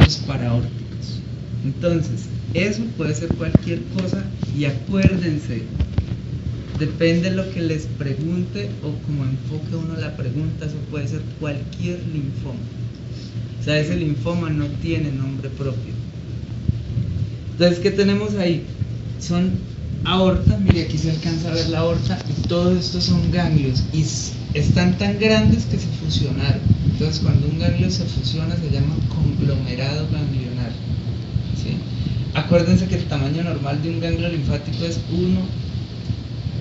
ganglios paraórticos. Entonces, eso puede ser cualquier cosa y acuérdense, depende de lo que les pregunte o como enfoque uno la pregunta, eso puede ser cualquier linfoma. O sea, ese linfoma no tiene nombre propio. Entonces, ¿qué tenemos ahí? Son aorta, mire, aquí se alcanza a ver la aorta, y todos estos son ganglios, y están tan grandes que se fusionaron. Entonces, cuando un ganglio se fusiona, se llama conglomerado ganglionar, ¿sí? Acuérdense que el tamaño normal de un ganglio linfático es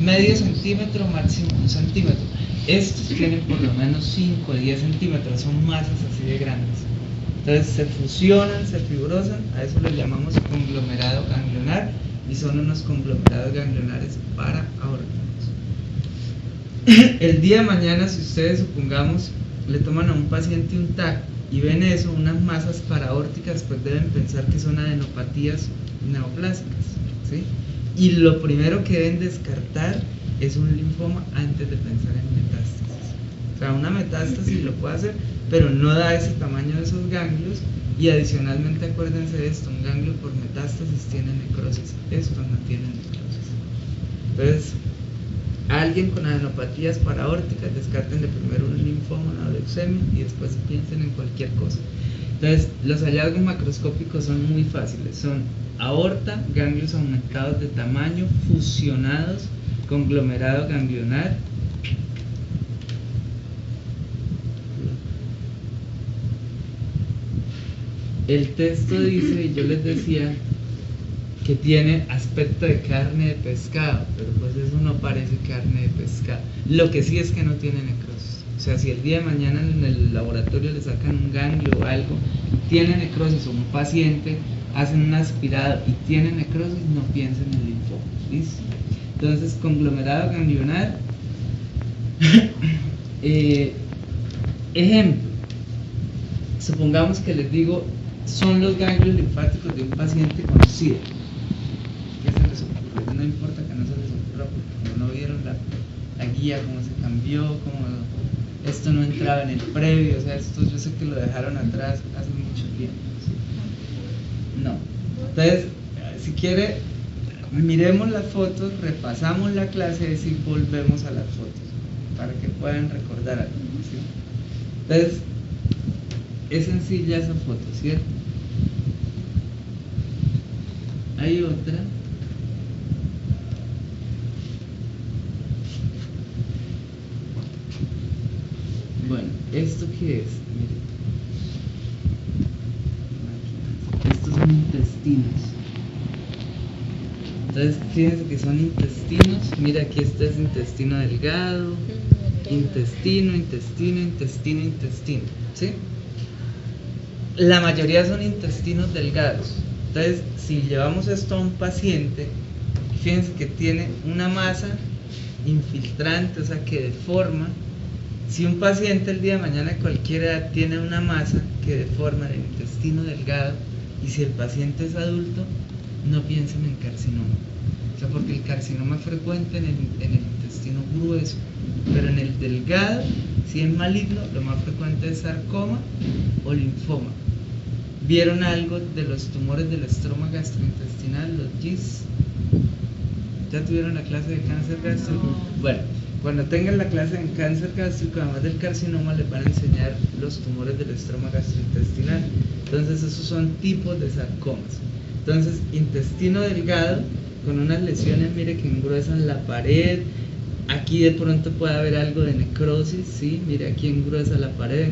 1,5 centímetro, máximo 1 centímetro. Estos tienen por lo menos 5 o 10 centímetros, son masas así de grandes. Entonces se fusionan, se fibrosan, a eso le llamamos conglomerado ganglionar, y son unos conglomerados ganglionares paraórticos. El día de mañana, si ustedes, supongamos, le toman a un paciente un TAC y ven eso, unas masas paraórticas, pues deben pensar que son adenopatías neoplásicas, ¿sí? Y lo primero que deben descartar es un linfoma antes de pensar en metástasis. O sea, una metástasis lo puede hacer, pero no da ese tamaño de esos ganglios. Y adicionalmente, acuérdense de esto, un ganglio por metástasis tiene necrosis, estos no tienen necrosis. Entonces, alguien con adenopatías paraórticas, descártenle primero un linfoma, una leucemia, y después piensen en cualquier cosa. Entonces, los hallazgos macroscópicos son muy fáciles, son aorta, ganglios aumentados de tamaño, fusionados, conglomerado ganglionar. El texto dice, y yo les decía, que tiene aspecto de carne de pescado, pero pues eso no parece carne de pescado. Lo que sí es que no tiene necrosis. O sea, si el día de mañana en el laboratorio le sacan un ganglio o algo, tiene necrosis, o un paciente hacen un aspirado y tiene necrosis, no piensen en linfoma. ¿Listo? Entonces, conglomerado ganglionar. Ejemplo, supongamos que les digo, son los ganglios linfáticos de un paciente con SIDA. ¿Qué se les ocurre? No importa que no se les ocurra, porque como no vieron la guía, cómo se cambió, cómo esto no entraba en el previo, o sea, esto yo sé que lo dejaron atrás hace mucho tiempo, ¿sí? No. Entonces, si quiere, miremos las fotos, repasamos la clase y así volvemos a las fotos, para que puedan recordar algo, ¿sí? Entonces, es sencilla esa foto, ¿cierto? Hay otra. Bueno, ¿esto qué es? Miren. Estos son intestinos. Entonces, fíjense que son intestinos. Mira, aquí este es intestino delgado, intestino, ¿sí? La mayoría son intestinos delgados. Entonces, si llevamos esto a un paciente, fíjense que tiene una masa infiltrante, o sea, que deforma. Si un paciente el día de mañana de cualquier edad tiene una masa que deforma el intestino delgado, y si el paciente es adulto, no piensen en carcinoma. O sea, porque el carcinoma es frecuente en el intestino grueso, pero en el delgado, si es maligno, lo más frecuente es sarcoma o linfoma. ¿Vieron algo de los tumores del estroma gastrointestinal, los GIS? ¿Ya tuvieron la clase de cáncer gástrico? No. Bueno, cuando tengan la clase de cáncer gástrico, además del carcinoma, les van a enseñar los tumores del estroma gastrointestinal. Entonces, esos son tipos de sarcomas. Entonces, intestino delgado, con unas lesiones, mire, que engruesan la pared. Aquí de pronto puede haber algo de necrosis, ¿sí? Mire, aquí engruesa la pared,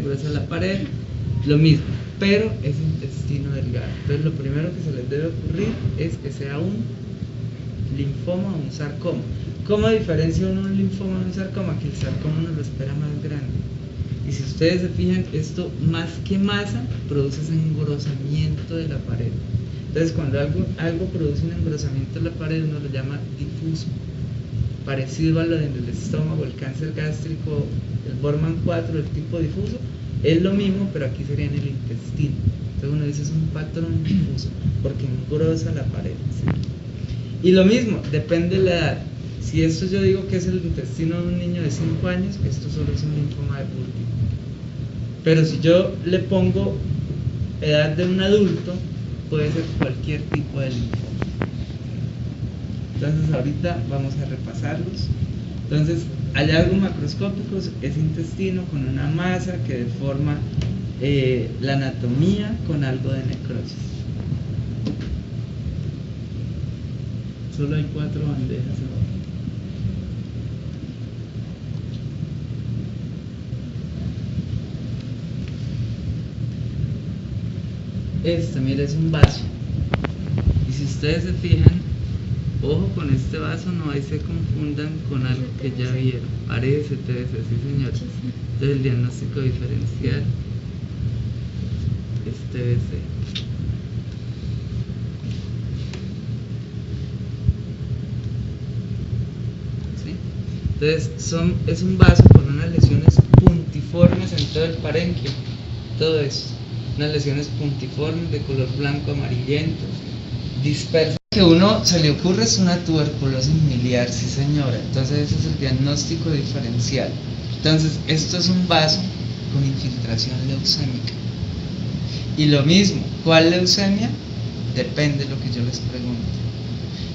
lo mismo, pero es intestino delgado. Entonces, lo primero que se les debe ocurrir es que sea un linfoma o un sarcoma. ¿Cómo diferencia uno un linfoma de un sarcoma? Que el sarcoma uno lo espera más grande. Y si ustedes se fijan, esto más que masa produce ese engrosamiento de la pared. Entonces, cuando algo produce un engrosamiento de la pared, uno lo llama difuso, parecido a lo del estómago, el cáncer gástrico, el Borman 4, el tipo difuso. Es lo mismo, pero aquí sería en el intestino. Entonces uno dice es un patrón difuso, porque engrosa la pared, ¿sí? Y lo mismo, depende de la edad. Si esto yo digo que es el intestino de un niño de 5 años, esto solo es un linfoma de Burkitt. Pero si yo le pongo edad de un adulto, puede ser cualquier tipo de linfoma. Entonces ahorita vamos a repasarlos. Entonces, hallazgos macroscópicos es intestino con una masa que deforma la anatomía con algo de necrosis. Solo hay 4 bandejas ahora. Este, mira, es un vaso. Y si ustedes se fijan, ojo con este vaso, no ahí se confundan con algo que ya vieron. Ares, TBC, sí señor. Entonces el diagnóstico diferencial es TBC. ¿Sí? Entonces es un vaso con unas lesiones puntiformes en todo el parénquimo. Todo eso. Unas lesiones puntiformes de color blanco amarillento, dispersas. Que uno se le ocurre es una tuberculosis miliar, sí señora. Entonces ese es el diagnóstico diferencial. Entonces esto es un vaso con infiltración leucémica. Y lo mismo, ¿cuál leucemia? Depende de lo que yo les pregunte.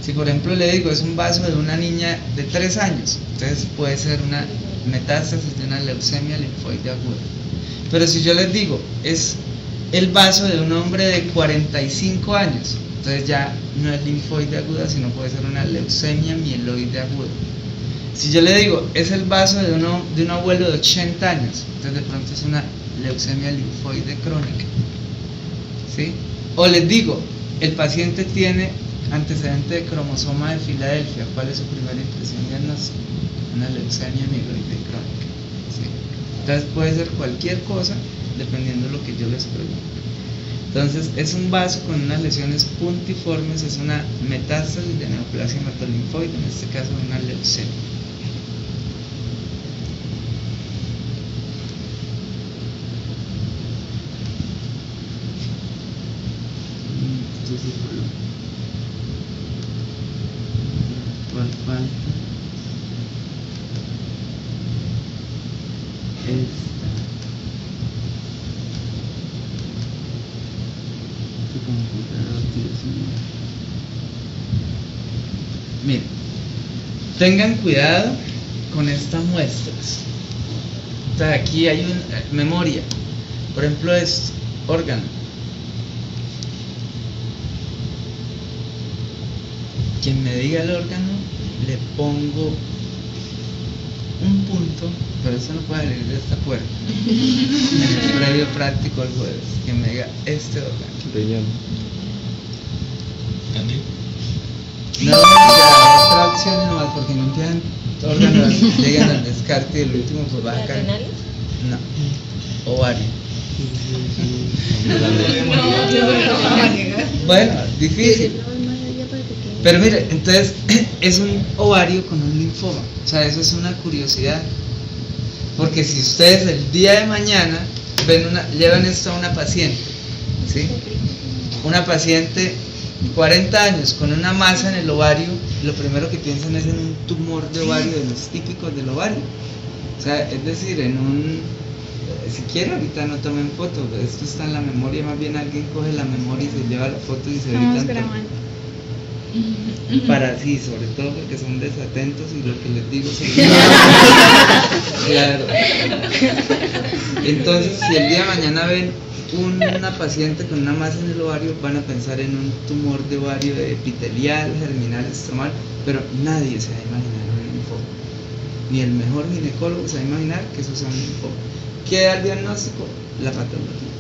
Si por ejemplo le digo es un vaso de una niña de 3 años, entonces puede ser una metástasis de una leucemia linfoide aguda. Pero si yo les digo es el vaso de un hombre de 45 años, entonces ya no es linfoide aguda, sino puede ser una leucemia mieloide aguda. Si yo le digo, es el vaso de un abuelo de 80 años, entonces de pronto es una leucemia linfoide crónica. ¿Sí? O les digo, el paciente tiene antecedente de cromosoma de Filadelfia, ¿cuál es su primera impresión diagnóstica? Una leucemia mieloide crónica. ¿Sí? Entonces puede ser cualquier cosa dependiendo de lo que yo les pregunte. Entonces es un vaso con unas lesiones puntiformes, es una metástasis de neoplasia hematolinfoide, en este caso una leucemia. ¿Cuál falta? Miren, tengan cuidado con estas muestras. Entonces aquí hay una memoria. Por ejemplo, es órgano. Quien me diga el órgano, le pongo un punto, pero eso no puede salir de esta puerta. En el previo práctico el jueves, quien me diga este órgano. Riñón. No, ya otra opción nomás, porque no tienen órganos, llegan al descarte y el último pues va a caer. No, ovario. Bueno, difícil. Pero mire, entonces es un ovario con un linfoma. O sea, eso es una curiosidad. Porque si ustedes el día de mañana llevan esto a una paciente, ¿sí? Una paciente 40 años con una masa en el ovario, lo primero que piensan es en un tumor de ovario de los típicos del ovario. O sea, es decir, en un... Si quieren ahorita no tomen fotos, esto está en la memoria, más bien alguien coge la memoria y se lleva la foto y se evitan. Para sí, sobre todo porque son desatentos y lo que les digo se claro. Entonces, si el día de mañana ven una paciente con una masa en el ovario, van a pensar en un tumor de ovario epitelial, germinal, estromal, pero nadie se va a imaginar un linfoma. Ni el mejor ginecólogo se va a imaginar que eso sea un linfoma. ¿Qué da el diagnóstico? La patología.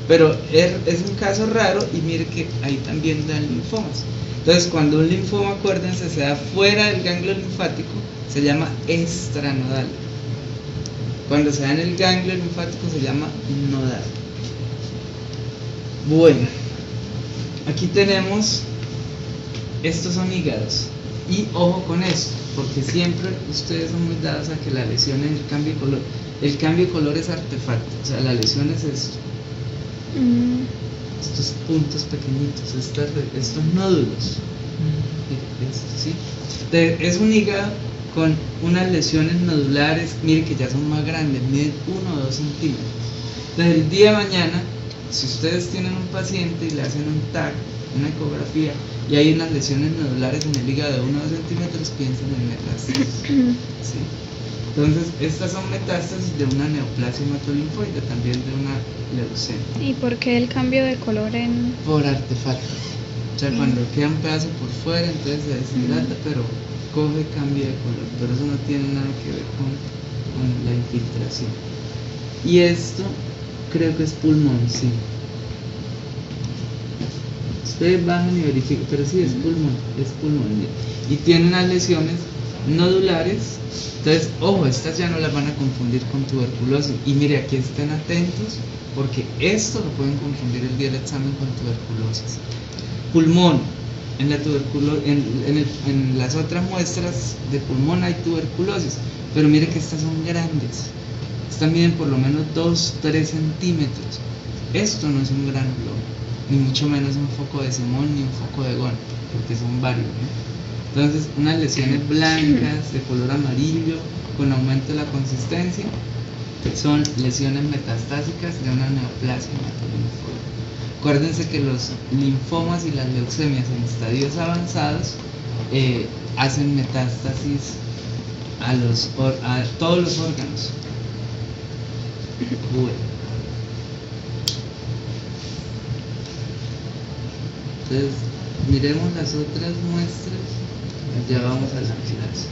Pero es un caso raro y mire que ahí también dan linfomas. Entonces, cuando un linfoma, acuérdense, se da fuera del ganglio linfático, se llama extranodal. Cuando se da en el ganglio linfático, se llama nodal. Bueno, aquí tenemos, estos son hígados. Y ojo con esto, porque siempre ustedes son muy dados a que la lesión en el cambio de color. El cambio de color es artefacto, o sea, la lesión es esto. Estos puntos pequeñitos, estos nódulos. ¿Sí? Es un hígado con unas lesiones nodulares, mire que ya son más grandes, miden 1 o 2 centímetros. Entonces el día de mañana, si ustedes tienen un paciente y le hacen un TAC, una ecografía, y hay unas lesiones nodulares en el hígado de 1 o 2 centímetros, piensen en metástasis. ¿Sí? Entonces, estas son metástasis de una neoplasia hematolinfoide, también de una leucemia. ¿Y por qué el cambio de color en...? Por artefactos. O sea, cuando queda un pedazo por fuera, entonces se deshidrata, pero coge, cambia de color. Pero eso no tiene nada que ver con la infiltración. Y esto creo que es pulmón, sí. Ustedes bajan y verifican, pero sí es pulmón, y tiene unas lesiones nodulares. Entonces, ojo, estas ya no las van a confundir con tuberculosis. Y mire, aquí estén atentos, porque esto lo pueden confundir el día del examen con tuberculosis. Pulmón, en las otras muestras de pulmón hay tuberculosis, pero mire que estas son grandes. Estas miden por lo menos 2-3 centímetros. Esto no es un granulo, ni mucho menos un foco de Simón ni un foco de Gon, porque son varios, ¿no? Entonces, unas lesiones blancas de color amarillo con aumento de la consistencia son lesiones metastásicas de una neoplasia hematolinfoide. Acuérdense que los linfomas y las leucemias en estadios avanzados hacen metástasis a todos los órganos. Bueno. Entonces, miremos las otras muestras. Ya vamos a la clase.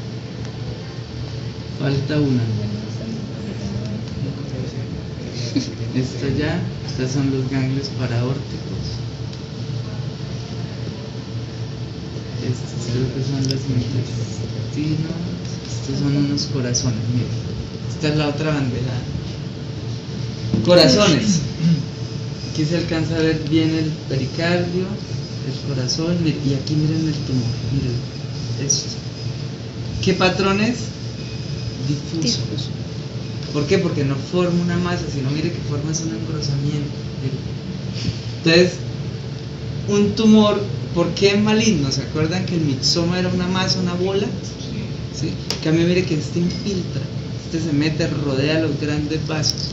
Falta una. Esta ya, estos son los ganglios paraórticos. Estos creo que son los intestinos. Estos son unos corazones, miren. Esta es la otra bandera. Corazones. Aquí se alcanza a ver bien el pericardio, el corazón, y aquí miren el tumor, miren esto. ¿Qué patrones? Difusos. ¿Por qué? Porque no forma una masa, sino mire que forma es un engrosamiento. Entonces, un tumor, ¿por qué maligno? ¿Se acuerdan que el mixoma era una masa, una bola? ¿Sí? En cambio, mire que este infiltra, este se mete, rodea los grandes vasos.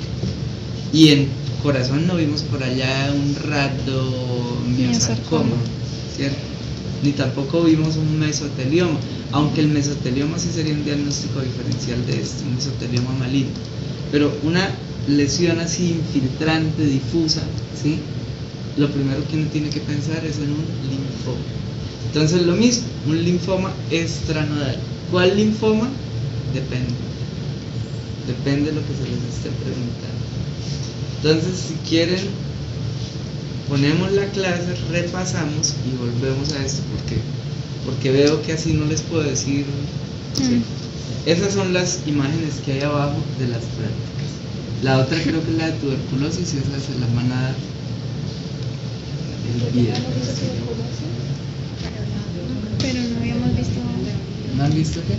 Y en corazón no vimos por allá un rhabdomiosarcoma, ¿cierto? Ni tampoco vimos un mesotelioma, aunque el mesotelioma sí sería un diagnóstico diferencial de esto, un mesotelioma maligno. Pero una lesión así infiltrante, difusa, ¿sí? Lo primero que uno tiene que pensar es en un linfoma. Entonces lo mismo, un linfoma extranodal. ¿Cuál linfoma? Depende de lo que se les esté preguntando. Entonces, si quieren, ponemos la clase, repasamos y volvemos a esto, porque veo que así no les puedo decir. ¿Sí? Esas son las imágenes que hay abajo de las prácticas. La otra creo que es la de tuberculosis, y esa se la van a dar el viernes. Pero no habíamos visto. ¿No han visto qué?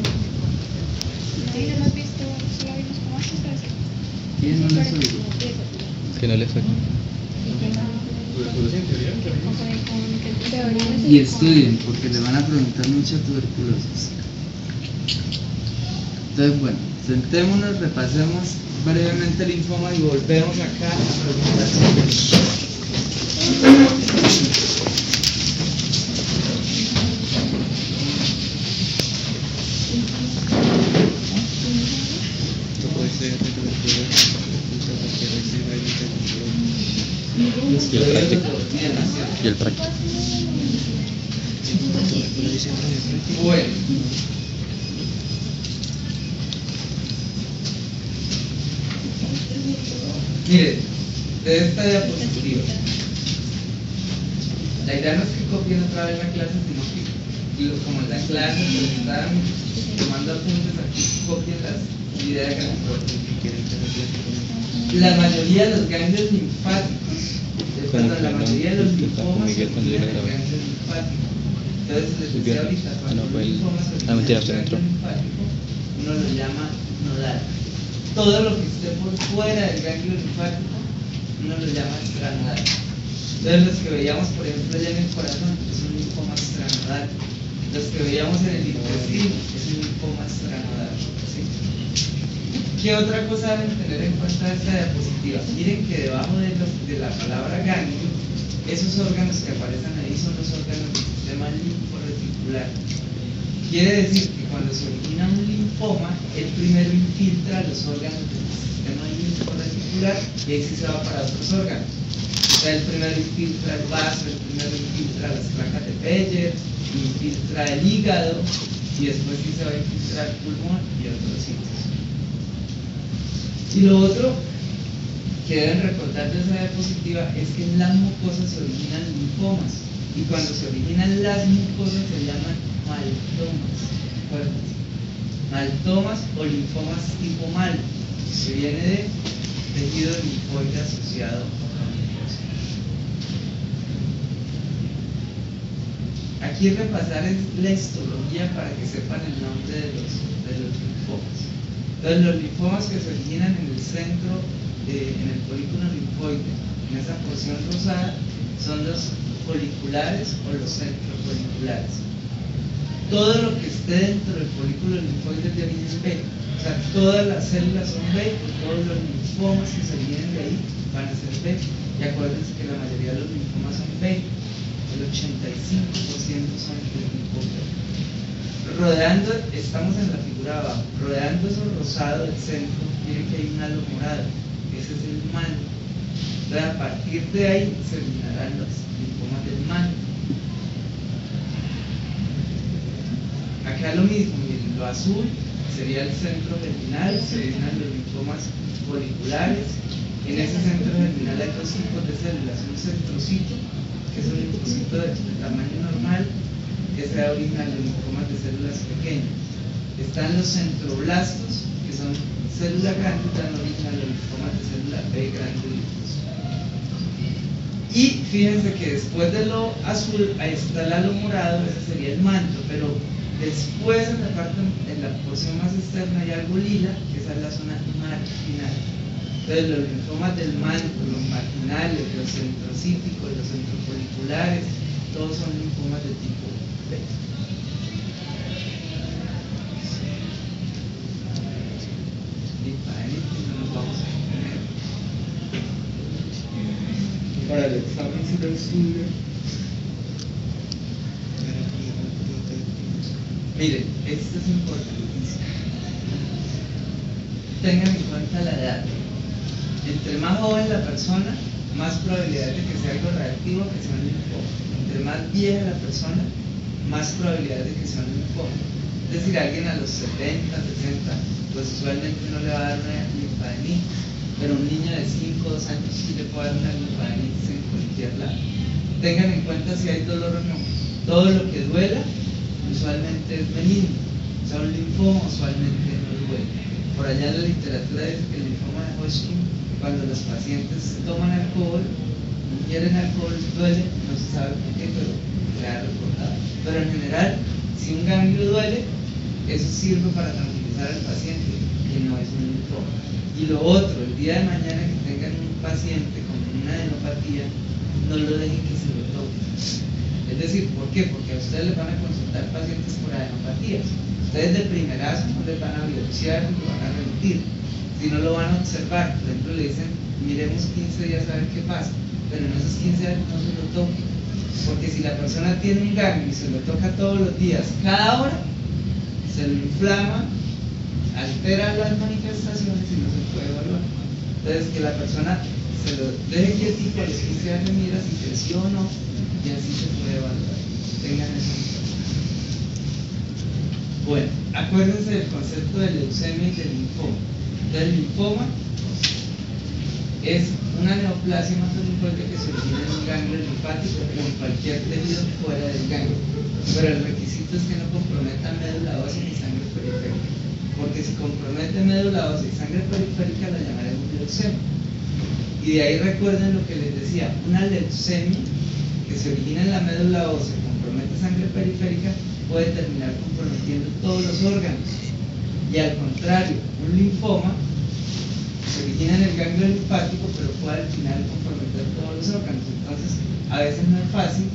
Sí, no hemos visto, solo vimos cómo hacer. ¿Quién no les oigo? Que no le fue. Y estudien, porque le van a preguntar mucha tuberculosis. Entonces, bueno, sentémonos, repasemos brevemente el linfoma y volvemos acá a preguntar sobre el... Y el práctico. Y el práctico. Bueno. Miren, de esta diapositiva, la idea no es que copien otra vez la clase, sino que, como en la clase pues están tomando apuntes, aquí copien las ideas que la mayoría de los ganglios linfáticos, la mayoría de los linfomas son ganglios linfáticos. Entonces les decía ahorita, cuando un linfoma se ganglio linfático, uno lo llama nodal. Todo lo que esté por fuera del ganglio linfático, uno lo llama extranodal. Entonces los que veíamos, por ejemplo, allá en el corazón, es un linfoma extranodal. Los que veíamos en el intestino, es un linfoma extranodal. ¿Sí? ¿Qué otra cosa deben tener en cuenta de esta diapositiva? Miren que debajo de la palabra ganglio, esos órganos que aparecen ahí son los órganos del sistema linforeticular. Quiere decir que cuando se origina un linfoma, el primero infiltra los órganos del sistema linforeticular y ahí sí se va para otros órganos. O sea, el primero infiltra el vaso, el primero infiltra las placas de Peyer, infiltra el hígado y después sí se va a infiltrar el pulmón y otros sitios. Y lo otro que deben recordar de esa diapositiva es que en las mucosas se originan linfomas y cuando se originan las mucosas se llaman maltomas. Acuérdense. Maltomas o linfomas tipo mal, que viene de tejido linfoide asociado a mucosa. Aquí repasar es la histología para que sepan el nombre de los linfomas. Entonces, los linfomas que se originan en el centro, en el folículo linfoide, en esa porción rosada, son los foliculares o los centrofoliculares. Todo lo que esté dentro del folículo linfoide es de origen B. O sea, todas las células son B y todos los linfomas que se vienen de ahí van a ser B. Y acuérdense que la mayoría de los linfomas son B. El 85% son de tipo B. Rodeando, estamos en la figura abajo, rodeando eso rosado del centro, miren que hay un halo morado, ese es el manto. Entonces, a partir de ahí se eliminarán los linfomas del manto. Acá lo mismo, miren, lo azul sería el centro germinal, se originan los linfomas foliculares. En ese centro germinal hay dos tipos de células, un centrocito, que es un linfocito de tamaño normal, que se da origen a los linfomas de células pequeñas. Están los centroblastos, que son células grandes, que dan origen a los linfomas de célula B grande linfocito. Y fíjense que después de lo azul, ahí está el halo morado, ese sería el manto, pero después en la porción más externa hay algo lila, que esa es la zona marginal. Entonces los linfomas del manto, los marginales, los centrocíticos, los centrofoliculares, todos son linfomas de tipo B. Nos vamos a poner para el examen si lo estudio. Miren, esto es importantísimo. Tengan en cuenta la edad. Entre más joven la persona, más probabilidad de que sea algo reactivo que sea un linfoma. Entre más vieja la persona, más probabilidad de que sea un linfoma. Es decir, alguien a los 70, 60, pues usualmente no le va a dar una linfadenitis, pero un niño de 5 o 2 años sí le puede dar una linfadenitis en cualquier lado. Tengan en cuenta si hay dolor o no. Todo lo que duela usualmente es benigno, o sea, un linfoma usualmente no duele. Por allá en la literatura dice que el linfoma de Hodgkin, cuando los pacientes toman alcohol, ingieren alcohol, duele, no se sabe por qué, pero se ha reportado. Pero en general, si un ganglio duele, eso sirve para tranquilizar al paciente, que no es un linfoma. Y lo otro, el día de mañana que tengan un paciente con una adenopatía, no lo dejen que se lo toque. Es decir, ¿por qué? Porque a ustedes les van a consultar pacientes por adenopatías. Ustedes de primerazo no les van a biopsiar ni lo van a remitir, sino lo van a observar. Por ejemplo, le dicen, miremos 15 días a ver qué pasa, pero en esos 15 días no se lo toque. Porque si la persona tiene un ganglio y se lo toca todos los días, cada hora, se lo inflama, altera las manifestaciones y no se puede evaluar. Entonces, que la persona se lo deje quietito a los 15 días, mira si creció o no, y así se puede evaluar. Tengan eso en cuenta. Bueno, acuérdense del concepto de leucemia y del linfoma. Entonces, el linfoma es una neoplasia hematolinfóide que se origina en un ganglio linfático o en cualquier tejido fuera del ganglio. Pero el requisito es que no comprometa médula ósea ni sangre periférica. Porque si compromete médula ósea y sangre periférica, la llamaremos leucemia. Y de ahí recuerden lo que les decía, una leucemia que se origina en la médula ósea, compromete sangre periférica, puede terminar comprometiendo todos los órganos. Y al contrario, un linfoma se origina en el ganglio linfático, pero puede al final comprometer todos los órganos. Entonces, a veces no es fácil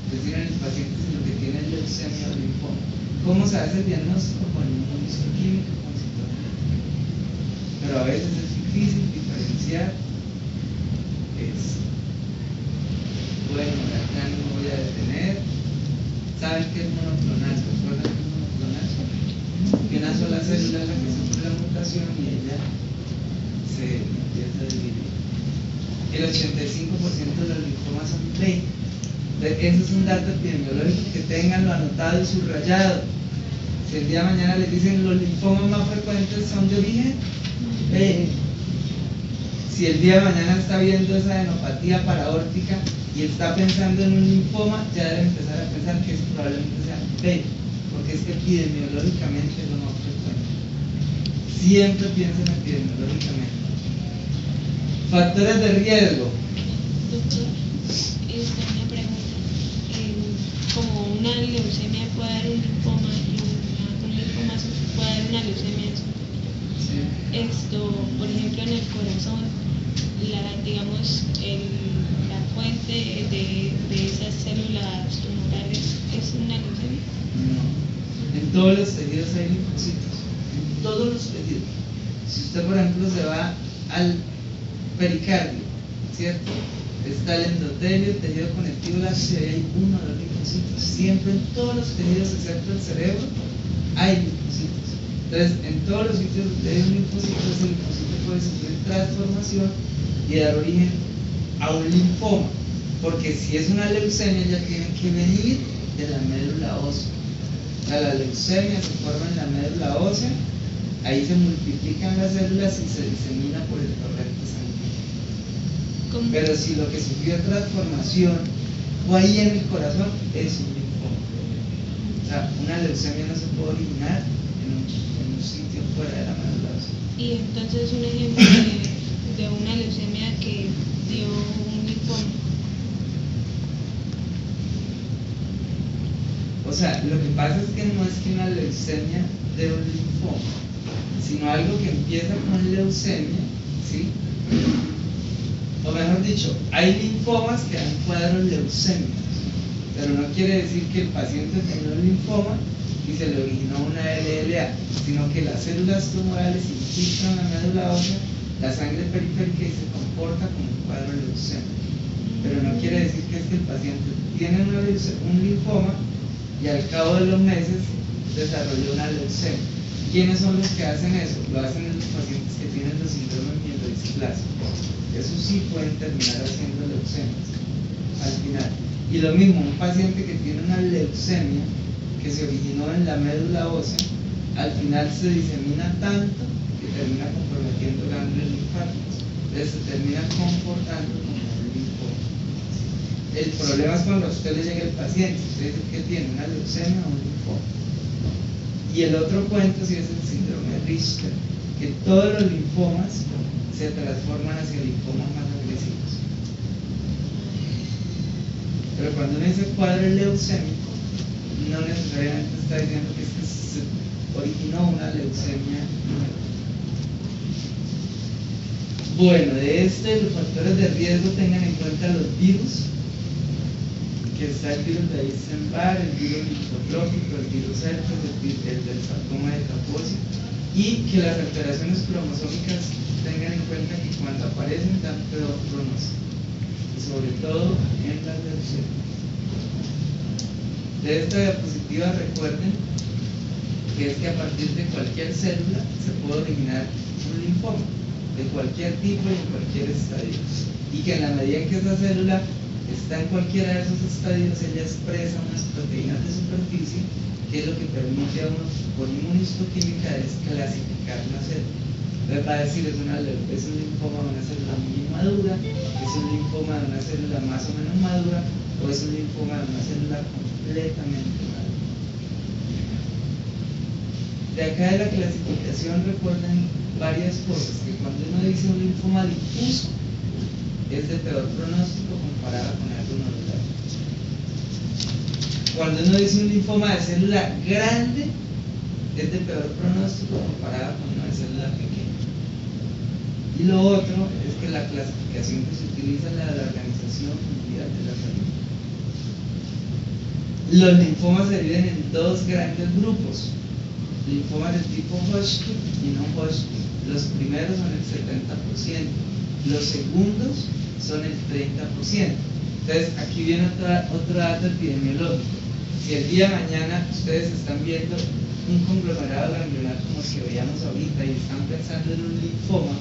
decir en el paciente si lo que tiene es leucemia o linfoma. ¿Cómo se hace el diagnóstico? Con inmunohistoquímica, con citolina. Pero pero a veces es difícil diferenciar esto. Bueno, acá no me voy a detener. ¿Saben qué es monoclonal? ¿Recuerdan qué es monoclonal? Que una sola célula es la que sufre la mutación y ella se empieza a dividir. El 85% de los linfomas son B. Ese es un dato epidemiológico, que tenganlo anotado y subrayado. Si el día de mañana les dicen los linfomas más frecuentes son de origen B, si el día de mañana está viendo esa adenopatía paraórtica y está pensando en un linfoma, ya debe empezar a pensar que probablemente sea B, porque es que epidemiológicamente es lo más frecuente. Siempre piensen epidemiológicamente. Factores de riesgo. Doctor, una pregunta. Como una leucemia puede dar un linfoma y un linfoma puede dar una leucemia. Sí. Por ejemplo, en el corazón, digamos, la fuente de esas células tumorales es una leucemia. No. En todos los tejidos hay linfocitos. En todos los tejidos. Si usted, por ejemplo, se va al pericardio, ¿cierto? Está el endotelio, el tejido conectivo, la arteria, hay uno de los linfocitos. Siempre en todos los tejidos, excepto el cerebro, hay linfocitos. Entonces, en todos los sitios donde hay un linfocito, ese linfocito puede sufrir transformación y dar origen a un linfoma. Porque si es una leucemia, ya tiene que venir de la médula ósea. O sea, la leucemia se forma en la médula ósea, ahí se multiplican las células y se disemina por el torrente sanguíneo. Pero si lo que sufrió transformación fue ahí en el corazón, es un linfoma. O sea, una leucemia no se puede originar en un sitio fuera de la médula ósea. Y entonces un ejemplo de una leucemia que dio un linfoma. O sea, lo que pasa es que no es que una leucemia dé un linfoma, sino algo que empieza con leucemia, ¿sí? O mejor dicho, hay linfomas que dan cuadros leucémicos, pero no quiere decir que el paciente tenía un linfoma y se le originó una LLA, sino que las células tumorales infiltran la médula ósea, la sangre periférica y se comporta como un cuadro leucémico. Pero no quiere decir que es que el paciente tiene un linfoma y al cabo de los meses desarrolló una leucemia. ¿Quiénes son los que hacen eso? Lo hacen los pacientes que tienen los síndromes mielodisplásicos. Esos sí pueden terminar haciendo leucemias al final. Y lo mismo, un paciente que tiene una leucemia que se originó en la médula ósea, al final se disemina tanto que termina comprometiendo ganglios linfáticos. Entonces se termina comportando como un linfoma. El problema es cuando a usted le llega el paciente, usted dice que tiene una leucemia o un linfoma. Y el otro cuento sí es el síndrome de Richter, que todos los linfomas se transforman hacia linfomas más agresivos. Pero cuando uno dice cuadro leucémico, no necesariamente está diciendo que se originó una leucemia. Bueno, de los factores de riesgo tengan en cuenta los virus, que está el virus de Epstein-Barr, el virus linfotrópico, el virus herpes, el del sarcoma de Kaposi, y que las alteraciones cromosómicas tengan en cuenta que cuando aparecen dan peor pronóstico, y sobre todo en las leucemias. De esta diapositiva recuerden que es que a partir de cualquier célula se puede originar un linfoma, de cualquier tipo y en cualquier estadio, y que en la medida en que esa célula está en cualquiera de esos estadios, ella expresa unas proteínas de superficie, que es lo que permite a uno, por inmunistoquímica, desclasificar una célula. Entonces va a decir, es un linfoma de una célula muy inmadura, es un linfoma de una célula más o menos madura, o es un linfoma de una célula completamente madura. De acá de la clasificación recuerden varias cosas, que cuando uno dice un linfoma difuso, es de peor pronóstico comparado con algo nodular. Cuando uno dice un linfoma de célula grande, es de peor pronóstico comparado con una de célula pequeña. Y lo otro es que la clasificación que se utiliza es la de la Organización Mundial de la Salud. Los linfomas se dividen en dos grandes grupos: linfomas del tipo Hodgkin y no Hodgkin. los primeros son el 70%, los segundos son el 30%. Entonces, aquí viene otro dato epidemiológico. Si el día de mañana ustedes están viendo un conglomerado ganglionar como el que veíamos ahorita y están pensando en un linfoma,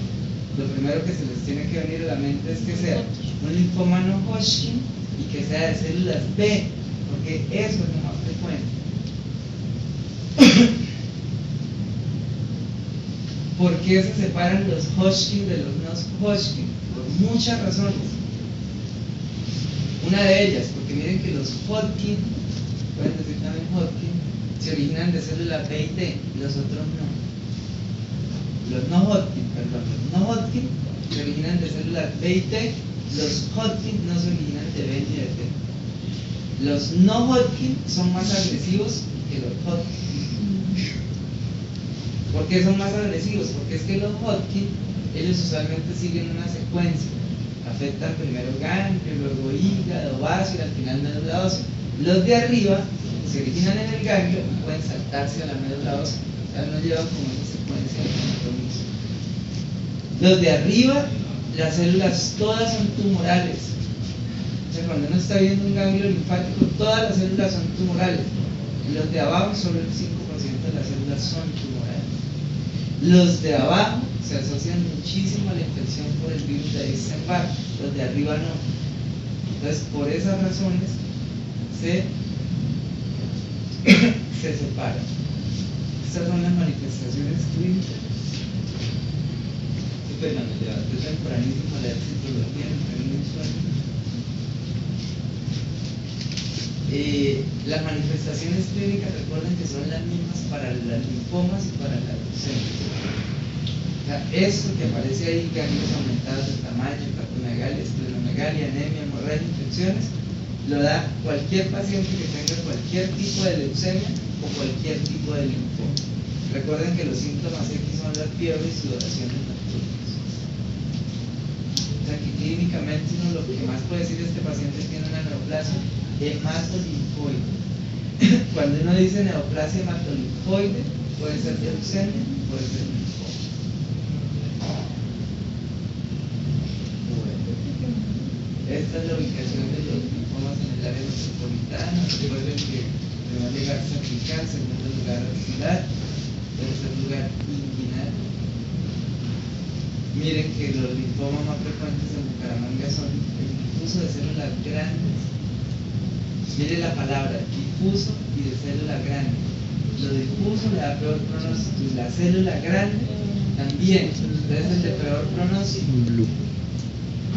lo primero que se les tiene que venir a la mente es que sea un linfoma no Hodgkin y que sea de células B, porque eso es lo más frecuente. ¿Por qué se separan los Hodgkin de los no Hodgkin? Por muchas razones. Una de ellas, porque miren que los Hodgkin, pueden decir también Hodgkin, se originan de células B y T, y los otros no. Los no Hodgkin se originan de células B y T, los Hodgkin no se originan de B ni de T. Los no Hodgkin son más agresivos que los Hodgkin. ¿Por qué son más agresivos? Porque es que los Hodgkin, ellos usualmente siguen una secuencia. Afectan primero ganglio, luego hígado, vaso y al final médula ósea. Los de arriba se originan en el ganglio y pueden saltarse a la médula ósea. O sea, no llevan como esa secuencia de compromiso. Los de arriba, las células todas son tumorales. O sea, cuando uno está viendo un ganglio linfático, todas las células son tumorales. Y los de abajo, solo el 5% de las células son tumorales. Los de abajo se asocian muchísimo a la infección por el virus de Epstein-Barr, los de arriba no. Entonces, por esas razones, se separan. Estas son las manifestaciones clínicas. Espera, me levanté tempranísimo a leer citología, me tengo un sueño. Las manifestaciones clínicas, recuerden que son las mismas para las linfomas y para la leucemia. O sea, esto que aparece ahí, ganglios aumentados de tamaño, hepatomegalia, esplenomegalia, anemia, hemorragia, infecciones, lo da cualquier paciente que tenga cualquier tipo de leucemia o cualquier tipo de linfoma. Recuerden que los síntomas X son la fiebre y sudoraciones nocturnas. O sea, que clínicamente uno lo que más puede decir es que este paciente tiene una neoplasia hematolinfoide. Cuando uno dice neoplasia hematolinfoide, puede ser leucemia, puede ser linfoma. Esta es la ubicación de los linfomas en el área metropolitana. Recuerden que en primer lugar cervical, segundo lugar axilar, tercer lugar inguinal. Miren que los linfomas más frecuentes en Bucaramanga son el difuso de células grandes. Miren la palabra, difuso y de célula grande. Lo difuso le da peor pronóstico y la célula grande también. Entonces el de peor pronóstico.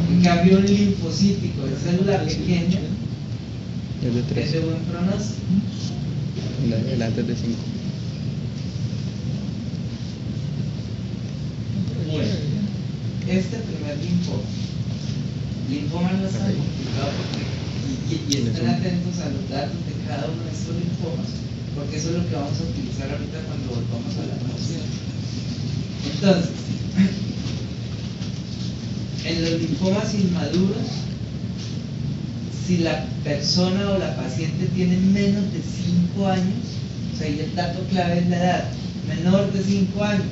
En cambio, un linfocítico de célula pequeña es de buen pronóstico. El antes de 5. Bueno, este primer linfoma no es tan complicado porque, y estén atentos a los datos de cada uno de estos linfomas, porque eso es lo que vamos a utilizar ahorita cuando volvamos a la noción. Entonces, en los linfomas inmaduros, si la persona o la paciente tiene menos de 5 años, o sea, ahí el dato clave es la edad, menor de 5 años,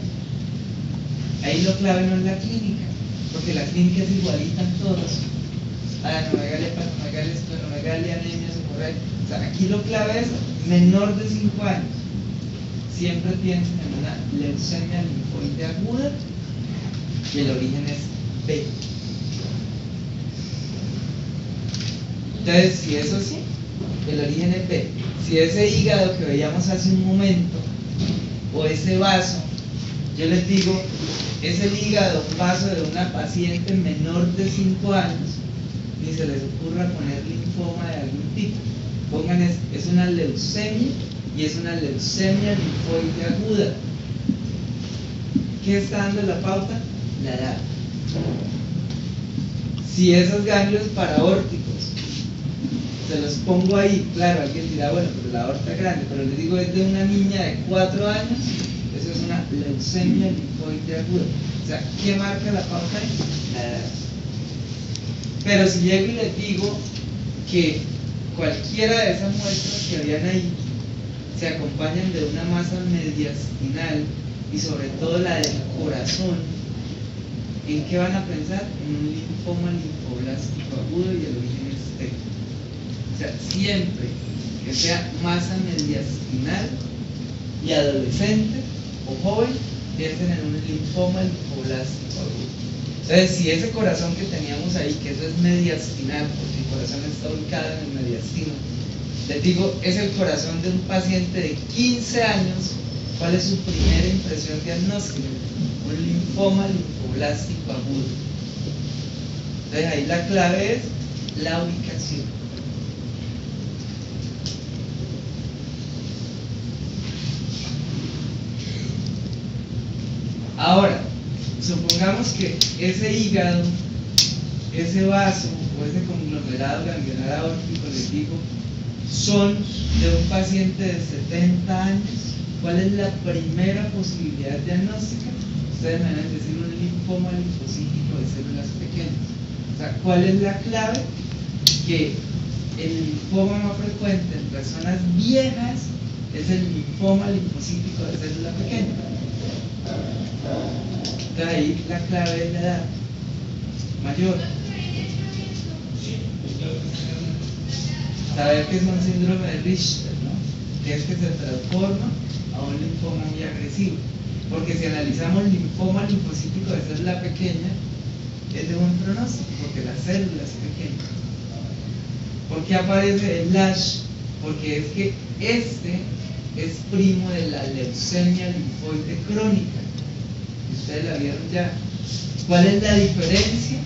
ahí lo clave no es la clínica, porque la clínica es igualita en todos. Adenomegalia, hepatomegalia, esplenomegalia, anemias, hemorragia. O sea, aquí lo clave es menor de 5 años. Siempre piensen en una leucemia linfoide aguda y el origen es B. Entonces, si eso sí, el origen es B. Si ese hígado que veíamos hace un momento, o ese vaso, yo les digo, es el hígado vaso de una paciente menor de 5 años, ni se les ocurra poner linfoma de algún tipo. Pongan es una leucemia y es una leucemia linfoide aguda. ¿Qué está dando la pauta? La edad. Si esos ganglios paraórticos se los pongo ahí, claro, alguien dirá, bueno, pero la aorta es grande, pero les digo, es de una niña de 4 años, eso es una leucemia linfoide aguda. O sea, ¿qué marca la pauta ahí? La edad. Pero si llego y les digo que cualquiera de esas muestras que habían ahí se acompañan de una masa mediastinal y sobre todo la del corazón, ¿en qué van a pensar? En un linfoma linfoblástico agudo y el origen externo. O sea, siempre que sea masa mediastinal y adolescente o joven, piensen en un linfoma linfoblástico agudo. Entonces, si ese corazón que teníamos ahí, que eso es mediastinal, porque el corazón está ubicado en el mediastino, les digo, es el corazón de un paciente de 15 años, ¿cuál es su primera impresión diagnóstica? Un linfoma linfoblástico agudo. Entonces, ahí la clave es la ubicación. Ahora, supongamos que ese hígado, ese vaso o ese conglomerado ganglionar aórtico, les digo, son de un paciente de 70 años. ¿Cuál es la primera posibilidad diagnóstica? Ustedes me van a decir un linfoma linfocítico de células pequeñas. O sea, ¿cuál es la clave? Que el linfoma más frecuente en personas viejas es el linfoma linfocítico de célula pequeña. Entonces ahí la clave es la edad mayor. Saber que es un síndrome de Richter, ¿no? Que es que se transforma a un linfoma muy agresivo. Porque si analizamos el linfoma linfocítico de célula pequeña, es de buen pronóstico, porque la célula es pequeña. ¿Por qué aparece el LASH? Porque es que este es primo de la leucemia linfoide crónica. Ustedes la vieron ya. ¿Cuál es la diferencia?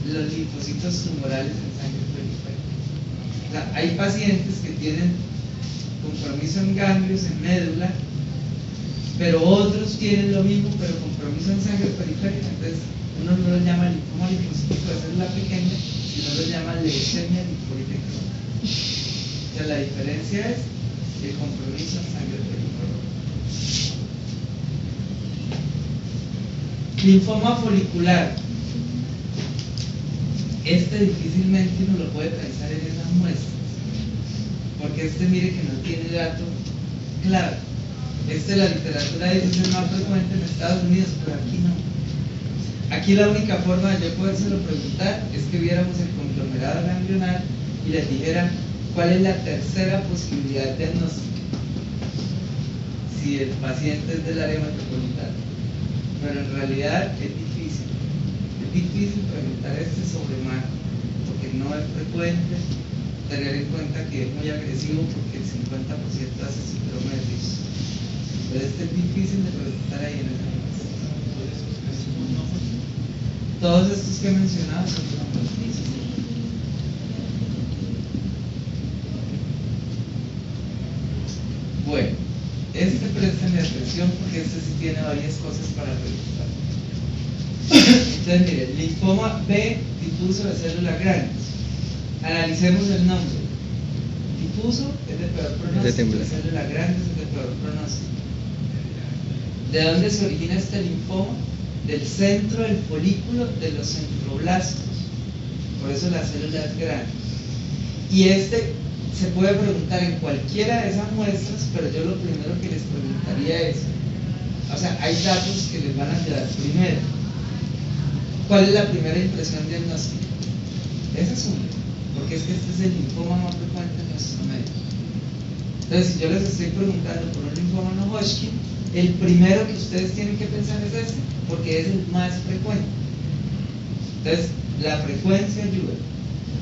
Los linfocitos tumorales en sangre periférica. O sea, hay pacientes que tienen compromiso en ganglios, en médula, pero otros tienen lo mismo, pero compromiso en sangre periférica. Entonces, uno no lo llama linfoma linfocítico de célula pequeña, sino lo llama leucemia linfoide crónica. O sea, la diferencia es el compromiso en sangre periférica. Linfoma folicular. Este difícilmente uno lo puede pensar en esas muestras, porque este mire que no tiene dato claro. La literatura dice que es más frecuente en Estados Unidos, pero aquí no. Aquí la única forma de yo podérselo preguntar es que viéramos el conglomerado ganglionar y les dijera cuál es la tercera posibilidad diagnóstica si el paciente es del área metropolitana. Pero en realidad es difícil. Es difícil preguntar sobre macro, porque no es frecuente tener en cuenta que es muy agresivo, porque el 50% hace síndrome de Richter. Entonces es difícil de preguntar ahí en esa muestra. Todos estos que he mencionado son trombosis. Bueno, prestenle atención porque este sí tiene varias cosas para preguntar. Entonces, mire, linfoma B difuso de células grandes. Analicemos el nombre. Difuso es de peor pronóstico, de células grandes es de peor pronóstico. ¿De dónde se origina este linfoma? Del centro del folículo de los centroblastos. Por eso las células grandes. Y se puede preguntar en cualquiera de esas muestras, pero yo lo primero que les preguntaría es, o sea, hay datos que les van a ayudar. Primero, ¿cuál es la primera impresión diagnóstica? Esa es una, porque es que este es el linfoma más frecuente en nuestro medio. Entonces, si yo les estoy preguntando por un linfoma no Hodgkin, el primero que ustedes tienen que pensar es este, porque es el más frecuente. Entonces, la frecuencia ayuda.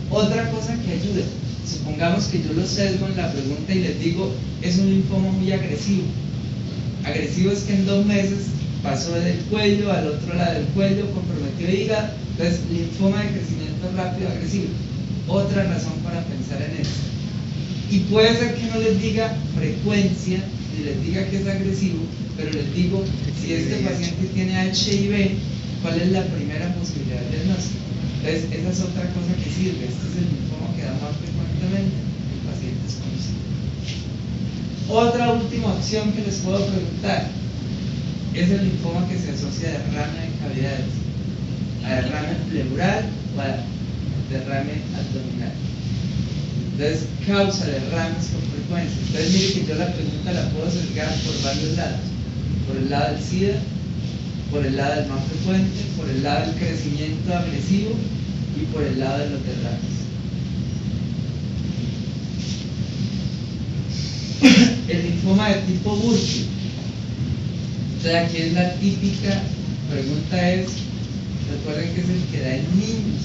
Otra cosa que ayuda, supongamos que yo lo sesgo en la pregunta y les digo, es un linfoma muy agresivo. Agresivo es que en 2 meses pasó del cuello al otro lado del cuello, comprometió hígado, entonces linfoma de crecimiento rápido agresivo. Otra razón para pensar en esto. Y puede ser que no les diga frecuencia, ni les diga que es agresivo, pero les digo, si este paciente tiene HIV, ¿cuál es la primera posibilidad de diagnóstico? Entonces, esa es otra cosa que sirve. Este es el linfoma que da más frecuentemente en pacientes con SIDA. Otra última opción que les puedo preguntar es el linfoma que se asocia a derrame de cavidades, a derrame pleural o a derrame abdominal. Entonces, causa derrames con frecuencia. Entonces, mire que yo la pregunta la puedo sesgar por varios lados. por el lado del SIDA, por el lado del más frecuente, por el lado del crecimiento agresivo y por el lado de los derrames. El linfoma de tipo Burkitt. Entonces aquí es la típica pregunta es, recuerden que es el que da en niños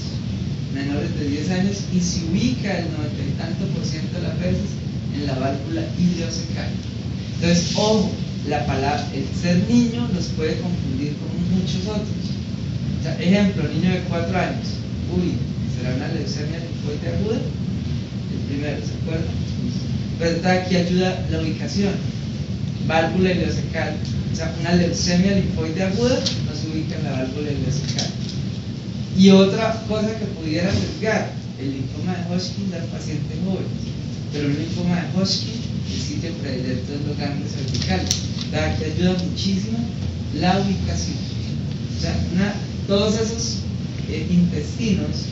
menores de 10 años y se ubica el 90 y tanto % de las veces en la válvula ileocecal. Entonces, ojo, la palabra, el ser niño los puede confundir con muchos otros. O sea, ejemplo, niño de 4 años. Uy, ¿será una leucemia linfoide aguda? El primero, ¿se acuerdan? Pero aquí ayuda la ubicación. Válvula ileocecal. O sea, una leucemia linfoide aguda no se ubica en la válvula ileocecal. Y otra cosa que pudiera arriesgar, el linfoma de Hodgkin da en pacientes jóvenes. Pero el linfoma de Hodgkin, el sitio predilecto es los ganglios cervicales. Que ayuda muchísimo la ubicación. O sea, todos esos intestinos